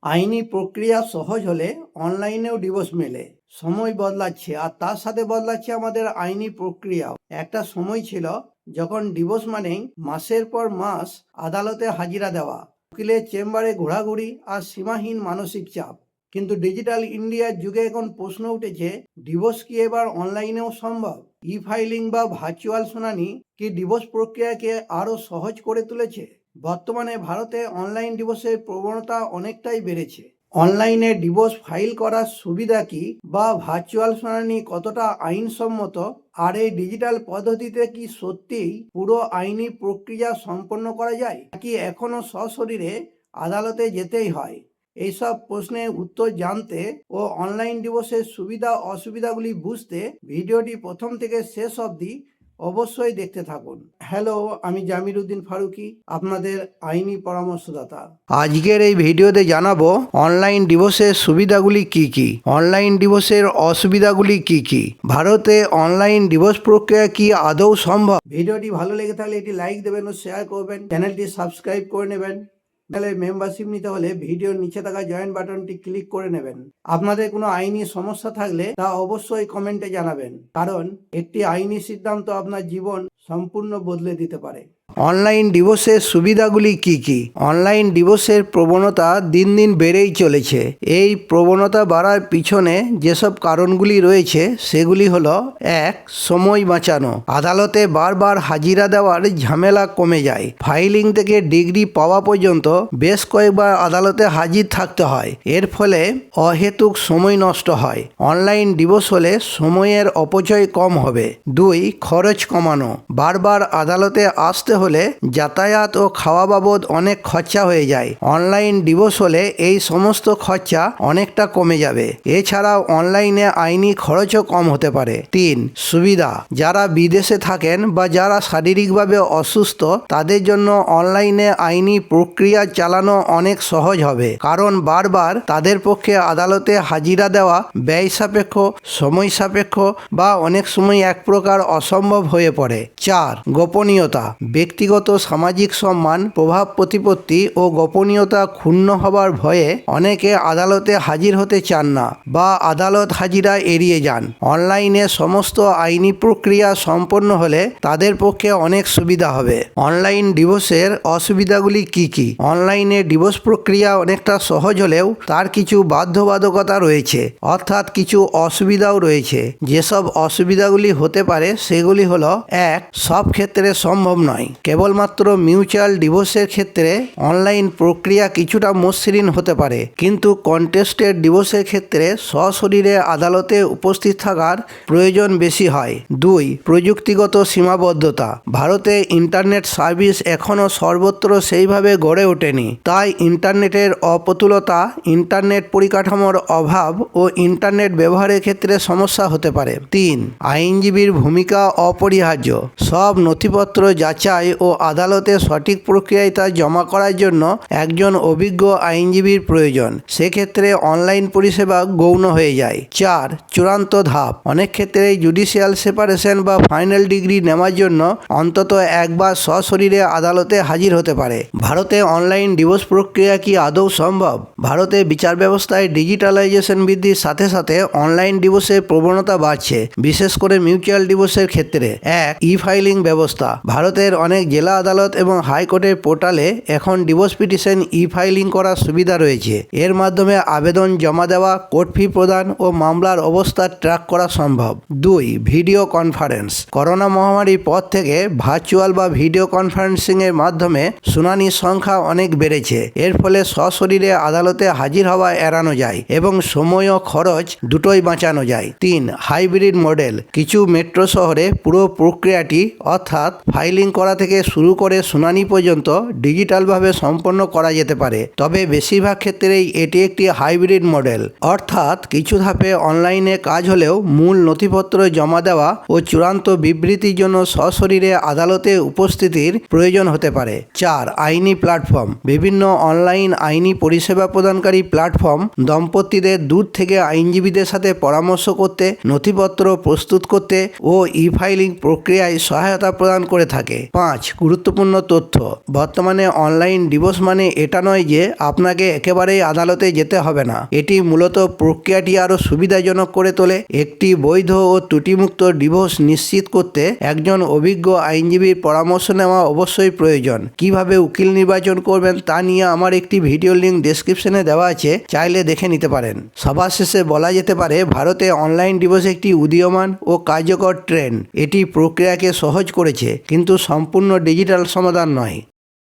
আইনি প্রক্রিয়া সহজ হলে অনলাইনেও ডিভোর্স মেলে। সময় বদলাচ্ছে আর তার সাথে বদলাচ্ছে আমাদের আইনি প্রক্রিয়াও। একটা সময় ছিল যখন ডিভোর্স মানেই মাসের পর মাস আদালতে হাজিরা দেওয়া, উকিলের চেম্বারে ঘোরাঘুরি আর সীমাহীন মানসিক চাপ। কিন্তু ডিজিটাল ইন্ডিয়ার যুগে এখন প্রশ্ন উঠেছে, ডিভোর্স কি এবার অনলাইনেও সম্ভব? ই ফাইলিং বা ভার্চুয়াল শুনানি কি ডিভোর্স প্রক্রিয়াকে আরো সহজ করে তুলেছে? বর্তমানে ভারতে অনলাইন ডিভোর্সের প্রবণতা অনেকটাই বেড়েছে। অনলাইনে ডিভোর্স ফাইল করার সুবিধা কি, বা ভার্চুয়াল শুনানি কতটা আইনসম্মত, আর এই ডিজিটাল পদ্ধতিতে কি সত্যিই পুরো আইনি প্রক্রিয়া সম্পন্ন করা যায়, নাকি এখনো সশরীরে আদালতে যেতেই হয়? এইসব প্রশ্নের উত্তর জানতে ও অনলাইন ডিভোর্সের সুবিধা অসুবিধাগুলি বুঝতে ভিডিওটি প্রথম থেকে শেষ অবধি অবশ্যই দেখতে থাকুন। হ্যালো, আমি জামির উদ্দিন ফারুকি, আপনাদের আইনি পরামর্শদাতা। আজকের এই ভিডিওতে জানাবো অনলাইন ডিভোর্সের সুবিধাগুলি কি কি, অনলাইন ডিভোর্সের অসুবিধাগুলি কি কি, ভারতে অনলাইন ডিভোর্স প্রক্রিয়া কি আদৌ সম্ভব। ভিডিওটি ভালো লেগে থাকলে এটি লাইক দেবেন ও শেয়ার করবেন, চ্যানেলটি সাবস্ক্রাইব করে নেবেন। তাহলে মেম্বারশিপ নিতে হলে ভিডিওর নিচে থাকা জয়েন বাটনটি ক্লিক করে নেবেন। আপনাদের কোনো আইনি সমস্যা থাকলে তা অবশ্যই কমেন্টে জানাবেন, কারণ একটি আইনি সিদ্ধান্ত আপনার জীবন সম্পূর্ণ বদলে দিতে পারে। অনলাইন ডিভোর্সের সুবিধাগুলি কি কি? অনলাইন ডিভোর্সের প্রবণতা দিন দিন বেড়েই চলেছে। এই প্রবণতা বাড়ার পিছনে যেসব কারণগুলি রয়েছে সেগুলি হলো: 1. সময় বাঁচানো। আদালতে বারবার হাজিরা দেওয়ার ঝামেলা কমে যায়। ফাইলিং থেকে ডিগ্রি পাওয়া পর্যন্ত বেশ কয়েকবার আদালতে হাজির থাকতে হয়। এর ফলে অহেতুক সময় নষ্ট হয়। অনলাইন ডিভোর্স হলে সময়ের অপচয় কম হবে। 2. খরচ কমানো। বারবার আদালতে আসতে হলে যাতায়াত ও খাওয়া বাবদ অনেক খরচা হয়ে যায়। অনলাইন ডিভোর্স হলে এই সমস্ত খরচা অনেকটা কমে যাবে। এছাড়াও অনলাইনে আইনি খরচও কম হতে পারে। 3. সুবিধা। যারা বিদেশে থাকেন বা যারা শারীরিকভাবে অসুস্থ তাদের জন্য অনলাইনে আইনি প্রক্রিয়া চালানো অনেক সহজ হবে, কারণ বারবার তাদের পক্ষে আদালতে হাজিরা দেওয়া ব্যয় সাপেক্ষ, সময় সাপেক্ষ বা অনেক সময় এক প্রকার অসম্ভব হয়ে পড়ে। 4. গোপনীয়তা। ব্যক্তিগত সামাজিক সম্মান, প্রভাব প্রতিপত্তি ও গোপনীয়তা ক্ষুণ্ণ হবার ভয়ে অনেকে আদালতে হাজির হতে চান না বা আদালত হাজিরা এড়িয়ে যান। অনলাইনে সমস্ত আইনি প্রক্রিয়া সম্পন্ন হলে তাদের পক্ষে অনেক সুবিধা হবে। অনলাইন ডিভোর্সের অসুবিধাগুলি কি কি? অনলাইনে ডিভোর্স প্রক্রিয়া অনেকটা সহজ হলেও তার কিছু বাধ্যবাধকতা রয়েছে, অর্থাৎ কিছু অসুবিধাও রয়েছে। যেসব অসুবিধাগুলি হতে পারে সেগুলি হলো: 1. সব ক্ষেত্রে সম্ভব নয়। কেবলমাত্র মিউচুয়াল ডিভোর্সের ক্ষেত্রে অনলাইন প্রক্রিয়া কিছুটা মসৃণ হতে পারে, কিন্তু কন্টেস্টেড ডিভোর্সের ক্ষেত্রে সশরীরে আদালতে উপস্থিত থাকার প্রয়োজন বেশি হয়। 2. প্রযুক্তিগত সীমাবদ্ধতা। ভারতে ইন্টারনেট সার্ভিস এখনও সর্বত্র সেইভাবে গড়ে ওঠেনি, তাই ইন্টারনেটের অপ্রতুলতা, ইন্টারনেট পরিকাঠামোর অভাব ও ইন্টারনেট ব্যবহারের ক্ষেত্রে সমস্যা হতে পারে। 3. আইনজীবীর ভূমিকা অপরিহার্য। সব নথিপত্র যাচাই ও আদালতে সঠিক প্রক্রিয়ায় তা জমা করার জন্য একজন অভিজ্ঞ আইনজীবীর প্রয়োজন। সেক্ষেত্রে অনলাইন পরিষেবা গৌণ হয়ে যায়। 4. চূড়ান্ত ধাপ। অনেক ক্ষেত্রে জুডিশিয়াল সেপারেশন বা ফাইনাল ডিগ্রি নেওয়ার জন্য অন্তত একবার সশরীরে আদালতে হাজির হতে পারে। ভারতে অনলাইন ডিভোর্স প্রক্রিয়া কি আদৌ সম্ভব? ভারতে বিচার ব্যবস্থায় ডিজিটালাইজেশন বৃদ্ধির সাথে সাথে অনলাইন ডিভোর্সের প্রবণতা বাড়ছে, বিশেষ করে মিউচুয়াল ডিভোর্সের ক্ষেত্রে। 1. ই ফাইলিং ব্যবস্থা। ভারতের অনেক জেলা আদালত এবং হাইকোর্টের পোর্টালে এখন ডিভোর্স পিটিশন ই ফাইলিং করার সুবিধা রয়েছে। এর মাধ্যমে আবেদন জমা দেওয়া, কোর্ট ফি প্রদান ও মামলার অবস্থা ট্র্যাক করা সম্ভব। 2. Video conference. করোনা মহামারীর পর থেকে ভার্চুয়াল বা ভিডিও কনফারেন্সিং এর মাধ্যমে শুনানির সংখ্যা অনেক বেড়েছে। এর ফলে সশরীরে আদালতে হাজির হওয়া এড়ানো যায় এবং সময় ও খরচ দুটোই বাঁচানো যায়। 3. Hybrid model. কিছু মেট্রো শহরে পুরো প্রক্রিয়াটি, অর্থাৎ ফাইলিং করা থেকে শুরু করে শুনানি পর্যন্ত ডিজিটালভাবে সম্পন্ন করা যেতে পারে, তবে বেশিরভাগ ক্ষেত্রেই এটি একটি হাইব্রিড মডেল, অর্থাৎ কিছু ধাপে অনলাইনে কাজ হলেও মূল নথিপত্র জমা দেওয়া ও চূড়ান্ত বিবৃতির জন্য সশরীরে আদালতে উপস্থিতির প্রয়োজন হতে পারে। 4. আইনি প্ল্যাটফর্ম। বিভিন্ন অনলাইন আইনি পরিষেবা প্রদানকারী প্ল্যাটফর্ম দম্পতিদের দূর থেকে আইনজীবীদের সাথে পরামর্শ করতে, নথিপত্র প্রস্তুত করতে ও ই ফাইলিং প্রক্রিয়ায় সহায়তা প্রদান করে থাকে। 5. গুরুত্বপূর্ণ তথ্য। বর্তমানে অনলাইন ডিভোর্স মানে এটা নয় যে আপনাকে একেবারেই আদালতে যেতে হবে না। এটি মূলত প্রক্রিয়াটি আরও সুবিধাজনক করে তোলে। একটি বৈধ ও ত্রুটিমুক্ত ডিভোর্স নিশ্চিত করতে একজন অভিজ্ঞ আইনজীবীর পরামর্শ নেওয়া অবশ্যই প্রয়োজন। কিভাবে উকিল নির্বাচন করবেন তা নিয়ে আমার একটি ভিডিও লিঙ্ক ডেসক্রিপশনে দেওয়া আছে, চাইলে দেখে নিতে পারেন। সবার শেষে বলা যেতে পারে ভারতে অনলাইন ডিভোর্স একটি উদীয়মান ও কার্যকর ট্রেন্ড। এটি প্রক্রিয়াকে সহজ করেছে, কিন্তু সম্পূর্ণ ডিজিটাল সমাধান নয়।